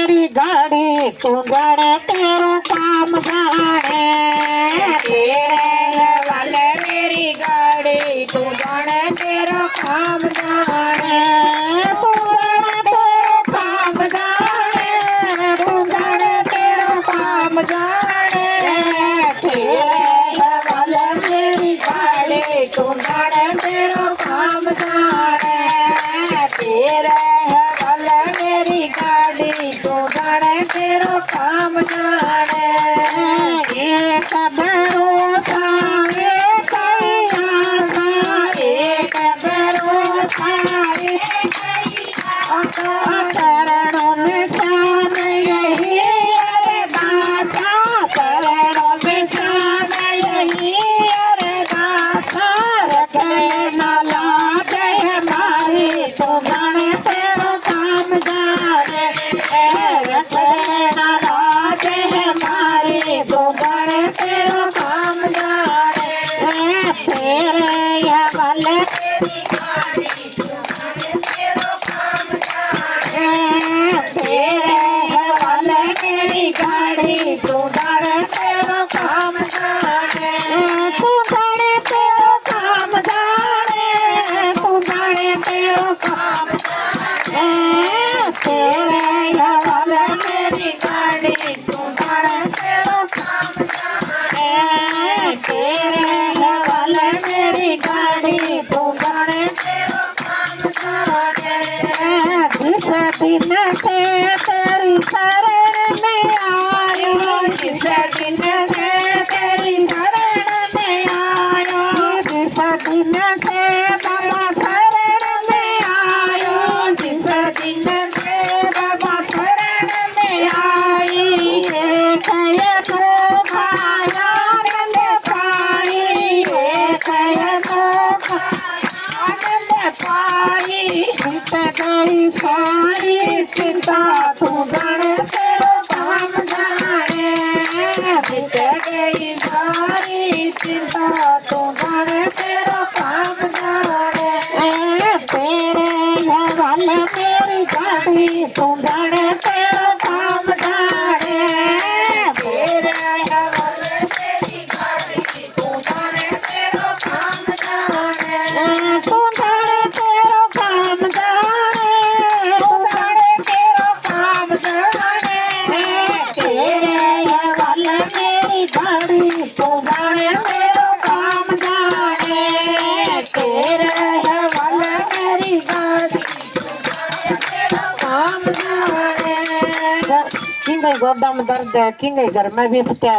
मेरी गाड़ी तू जाने तेरा काम जाने तेरे वाले मेरी गाड़ी तू जाने तेरा काम जाने तू जाने तेरा काम जाने तू जाने तेरा काम जाने तेरे वाले मेरी गाड़ी तू जाने तेरा काम जाने तेरे वाले मेरी गाड़ी तू जाने तेरा काम जाने एक भरोसा एक आशा एक भरोसा चरणों में शान यही अरे दाता चरणों में शान यही अरे दाता रखे न लागे हमारी तो जाने तेरा काम जाने रखे न लागे हमारी तो जाने तेरा काम जाने तेरे या वाले तेरे वाले मेरी गाड़ी तू जाने तेरा काम जाने तू जाने तेरा काम जाने तू जाने तेरा काम जाने तेरे वाले मेरी गाड़ी तू जाने तेरा काम जाने तेरे वाले मेरी गाड़ी तू जाने तेरा काम जाने जिस दिन से तेरी शरण में आयो जिस दिन से तेरी शरण में आयो जिस दिन से बाबा शरण में आयो जिस दिन से बाबा शरण में आई एक तो खाया आनंद पाई एक तो आनंद पाई जीत गई सारी चिंता तू जाने तेरा काम जाने जीत गई सारी चिंता तू जाने तेरा काम जाने तेरे वाले मेरी गाड़ी तू जाने तेरा काम जाने तेरे वाले मेरी गाड़ी तू जाने तेरा काम जाने तू जाने तेरा काम जाने तू जाने तेरा काम जाने तेरे वाले मेरी गाड़ी तू जाने तेरा काम जाने तेरे वाले मेरी गाड़ी तेरा काम जाने किंग गोड्डा में दर्द है किंग घर में भी